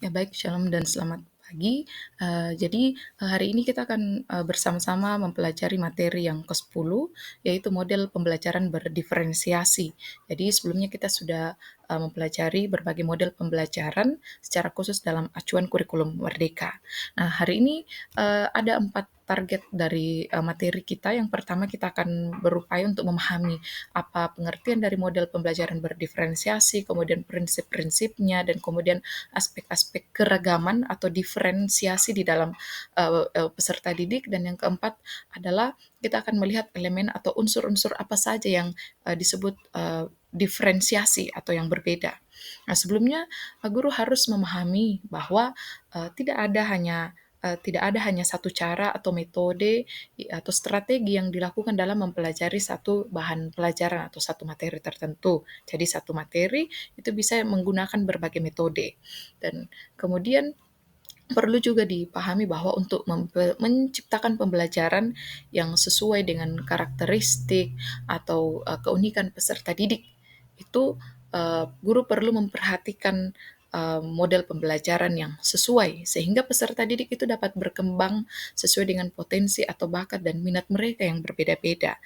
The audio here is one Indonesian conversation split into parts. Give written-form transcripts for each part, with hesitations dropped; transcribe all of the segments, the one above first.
Ya baik, shalom dan selamat pagi. Hari ini kita akan bersama-sama mempelajari materi yang ke-10, yaitu model pembelajaran berdiferensiasi. Jadi sebelumnya kita sudah mempelajari berbagai model pembelajaran secara khusus dalam acuan kurikulum Merdeka. Nah, hari ini ada 4 target dari materi kita. Yang pertama kita akan berupaya untuk memahami apa pengertian dari model pembelajaran berdiferensiasi, kemudian prinsip-prinsipnya, dan kemudian aspek-aspek keragaman atau diferensiasi di dalam peserta didik. Dan yang keempat adalah kita akan melihat elemen atau unsur-unsur apa saja yang disebut diferensiasi atau yang berbeda. Nah, sebelumnya guru harus memahami bahwa tidak ada hanya satu cara atau metode atau strategi yang dilakukan dalam mempelajari satu bahan pelajaran atau satu materi tertentu. Jadi satu materi itu bisa menggunakan berbagai metode. Dan kemudian perlu juga dipahami bahwa untuk menciptakan pembelajaran yang sesuai dengan karakteristik atau keunikan peserta didik, itu guru perlu memperhatikan model pembelajaran yang sesuai sehingga peserta didik itu dapat berkembang sesuai dengan potensi atau bakat dan minat mereka yang berbeda-beda.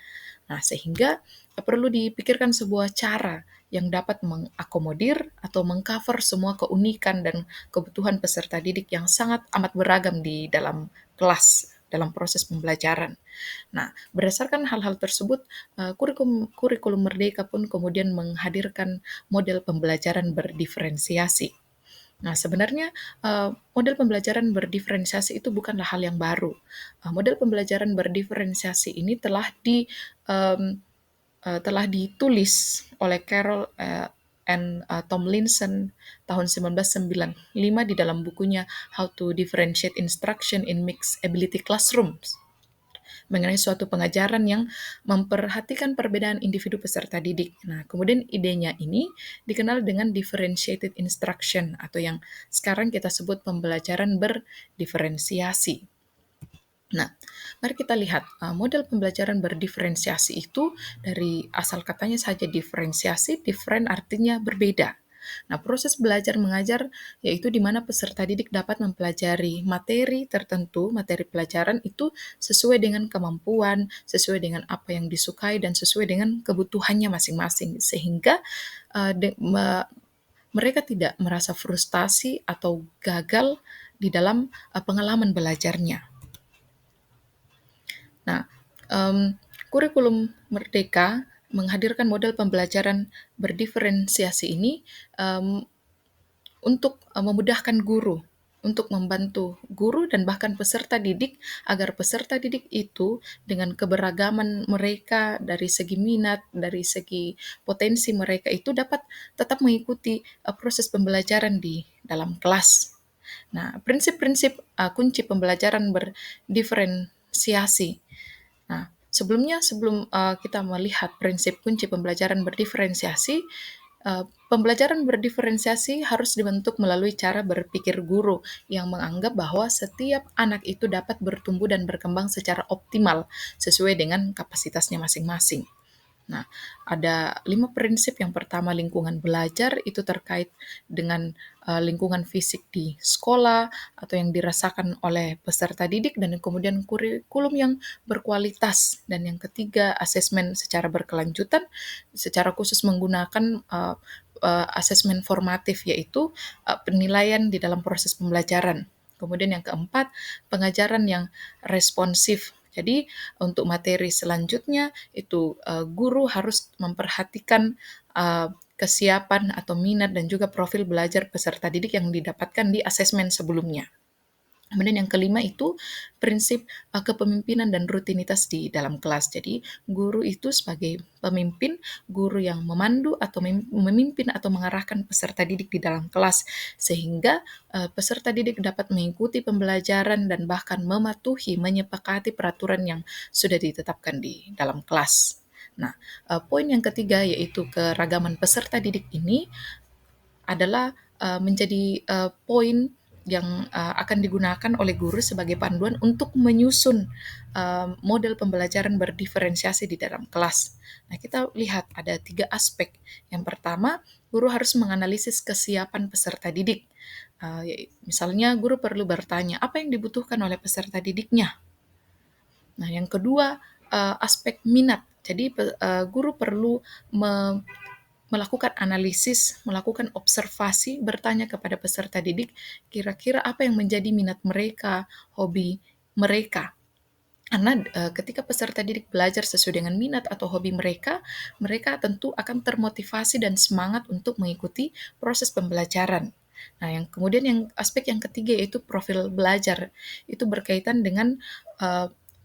Nah, sehingga perlu dipikirkan sebuah cara yang dapat mengakomodir atau mengcover semua keunikan dan kebutuhan peserta didik yang sangat amat beragam di dalam kelas, dalam proses pembelajaran. Nah, berdasarkan hal-hal tersebut, kurikulum Merdeka pun kemudian menghadirkan model pembelajaran berdiferensiasi. Nah, sebenarnya model pembelajaran berdiferensiasi itu bukanlah hal yang baru. Model pembelajaran berdiferensiasi ini em, telah ditulis oleh Carol and Tomlinson tahun 1995 di dalam bukunya How to Differentiate Instruction in Mixed Ability Classrooms, mengenai suatu pengajaran yang memperhatikan perbedaan individu peserta didik. Nah, kemudian idenya ini dikenal dengan differentiated instruction atau yang sekarang kita sebut pembelajaran berdiferensiasi. Nah, mari kita lihat model pembelajaran berdiferensiasi itu dari asal katanya saja diferensiasi, different artinya berbeda. Nah, proses belajar mengajar yaitu di mana peserta didik dapat mempelajari materi tertentu, materi pelajaran itu sesuai dengan kemampuan, sesuai dengan apa yang disukai dan sesuai dengan kebutuhannya masing-masing sehingga mereka tidak merasa frustasi atau gagal di dalam pengalaman belajarnya. Nah, kurikulum Merdeka menghadirkan model pembelajaran berdiferensiasi ini um, untuk memudahkan guru, untuk membantu guru dan bahkan peserta didik agar peserta didik itu dengan keberagaman mereka dari segi minat, dari segi potensi mereka itu dapat tetap mengikuti proses pembelajaran di dalam kelas. Nah, prinsip-prinsip kunci pembelajaran berdiferensiasi. Nah, sebelum kita melihat prinsip kunci pembelajaran berdiferensiasi, pembelajaran berdiferensiasi harus dibentuk melalui cara berpikir guru yang menganggap bahwa setiap anak itu dapat bertumbuh dan berkembang secara optimal sesuai dengan kapasitasnya masing-masing. Nah, ada 5 prinsip. Yang pertama, lingkungan belajar itu terkait dengan lingkungan fisik di sekolah atau yang dirasakan oleh peserta didik, dan kemudian kurikulum yang berkualitas. Dan yang ketiga, asesmen secara berkelanjutan, secara khusus menggunakan asesmen formatif, yaitu penilaian di dalam proses pembelajaran. Kemudian yang keempat, pengajaran yang responsif. Jadi untuk materi selanjutnya itu guru harus memperhatikan kesiapan atau minat dan juga profil belajar peserta didik yang didapatkan di asesmen sebelumnya. Kemudian yang kelima itu prinsip kepemimpinan dan rutinitas di dalam kelas. Jadi guru itu sebagai pemimpin, guru yang memandu atau memimpin atau mengarahkan peserta didik di dalam kelas sehingga peserta didik dapat mengikuti pembelajaran dan bahkan mematuhi, menyepakati peraturan yang sudah ditetapkan di dalam kelas. Nah, poin yang ketiga yaitu keragaman peserta didik ini adalah menjadi poin yang akan digunakan oleh guru sebagai panduan untuk menyusun model pembelajaran berdiferensiasi di dalam kelas. Nah, kita lihat ada 3 aspek. Yang pertama, guru harus menganalisis kesiapan peserta didik. Misalnya guru perlu bertanya, apa yang dibutuhkan oleh peserta didiknya? Nah, yang kedua, aspek minat. Jadi, guru perlu melakukan analisis, melakukan observasi, bertanya kepada peserta didik, kira-kira apa yang menjadi minat mereka, hobi mereka. Karena ketika peserta didik belajar sesuai dengan minat atau hobi mereka, mereka tentu akan termotivasi dan semangat untuk mengikuti proses pembelajaran. Nah, kemudian aspek yang ketiga yaitu profil belajar. Itu berkaitan dengan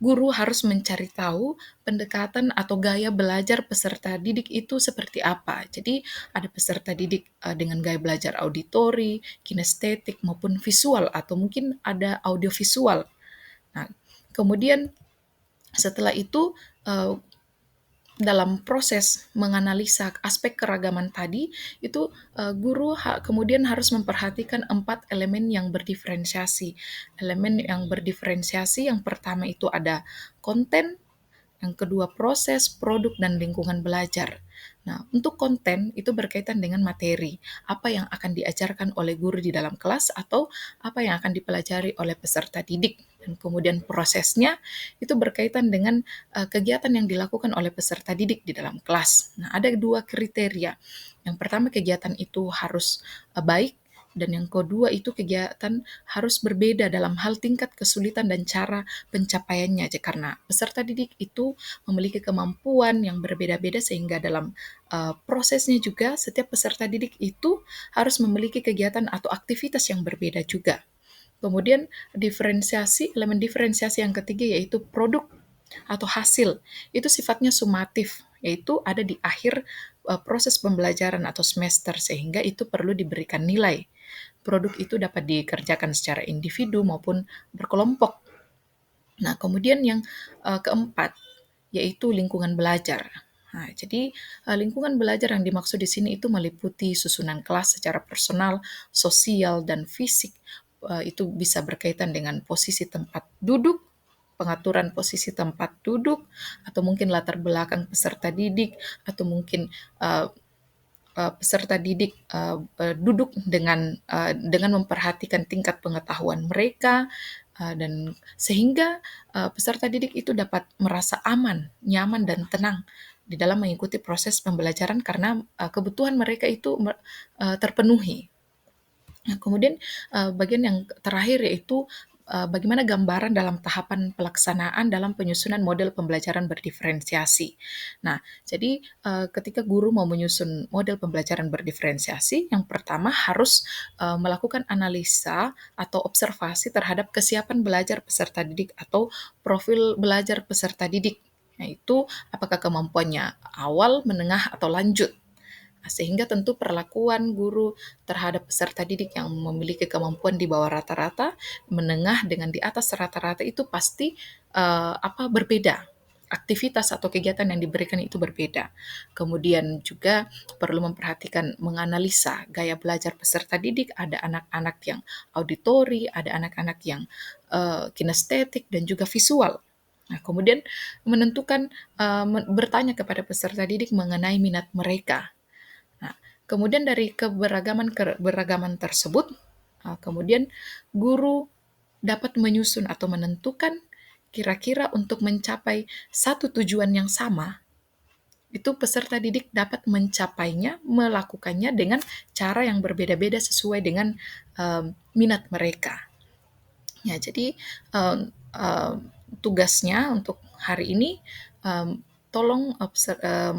guru harus mencari tahu pendekatan atau gaya belajar peserta didik itu seperti apa. Jadi ada peserta didik dengan gaya belajar auditori, kinestetik maupun visual atau mungkin ada audiovisual. Nah, kemudian setelah itu dalam proses menganalisa aspek keragaman tadi, itu guru kemudian harus memperhatikan 4 elemen yang berdiferensiasi. Elemen yang berdiferensiasi yang pertama itu ada konten, yang kedua proses, produk, dan lingkungan belajar. Nah, untuk konten itu berkaitan dengan materi, apa yang akan diajarkan oleh guru di dalam kelas atau apa yang akan dipelajari oleh peserta didik. Dan kemudian prosesnya itu berkaitan dengan kegiatan yang dilakukan oleh peserta didik di dalam kelas. Nah, ada 2 kriteria. Yang pertama kegiatan itu harus baik, dan yang kedua itu kegiatan harus berbeda dalam hal tingkat kesulitan dan cara pencapaiannya, karena peserta didik itu memiliki kemampuan yang berbeda-beda sehingga dalam prosesnya juga setiap peserta didik itu harus memiliki kegiatan atau aktivitas yang berbeda juga. Kemudian elemen diferensiasi yang ketiga yaitu produk atau hasil. Itu sifatnya sumatif, yaitu ada di akhir proses pembelajaran atau semester sehingga itu perlu diberikan nilai. Produk itu dapat dikerjakan secara individu maupun berkelompok. Nah, kemudian yang keempat yaitu lingkungan belajar. Nah, jadi lingkungan belajar yang dimaksud di sini itu meliputi susunan kelas secara personal, sosial, dan fisik. Itu bisa berkaitan dengan posisi tempat duduk, pengaturan posisi tempat duduk, atau mungkin latar belakang peserta didik, atau mungkin uh, peserta didik duduk dengan memperhatikan tingkat pengetahuan mereka, dan sehingga peserta didik itu dapat merasa aman, nyaman, dan tenang di dalam mengikuti proses pembelajaran karena kebutuhan mereka itu terpenuhi. Nah, kemudian bagian yang terakhir yaitu bagaimana gambaran dalam tahapan pelaksanaan dalam penyusunan model pembelajaran berdiferensiasi. Nah, jadi ketika guru mau menyusun model pembelajaran berdiferensiasi, yang pertama harus melakukan analisa atau observasi terhadap kesiapan belajar peserta didik atau profil belajar peserta didik, yaitu apakah kemampuannya awal, menengah, atau lanjut. Sehingga tentu perlakuan guru terhadap peserta didik yang memiliki kemampuan di bawah rata-rata, menengah dengan di atas rata-rata itu pasti berbeda. Aktivitas atau kegiatan yang diberikan itu berbeda. Kemudian juga perlu memperhatikan menganalisa gaya belajar peserta didik. Ada anak-anak yang auditori, ada anak-anak yang kinestetik dan juga visual. Nah, kemudian menentukan bertanya kepada peserta didik mengenai minat mereka. Nah, kemudian dari keberagaman tersebut, kemudian guru dapat menyusun atau menentukan kira-kira untuk mencapai satu tujuan yang sama, itu peserta didik dapat mencapainya, melakukannya dengan cara yang berbeda-beda sesuai dengan minat mereka. Ya, jadi tugasnya untuk hari ini tolong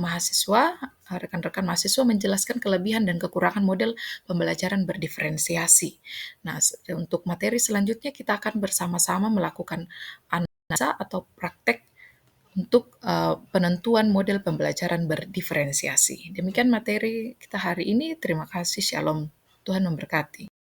mahasiswa, rekan-rekan mahasiswa menjelaskan kelebihan dan kekurangan model pembelajaran berdiferensiasi. Nah, untuk materi selanjutnya kita akan bersama-sama melakukan analisa atau praktek untuk penentuan model pembelajaran berdiferensiasi. Demikian materi kita hari ini. Terima kasih. Shalom. Tuhan memberkati.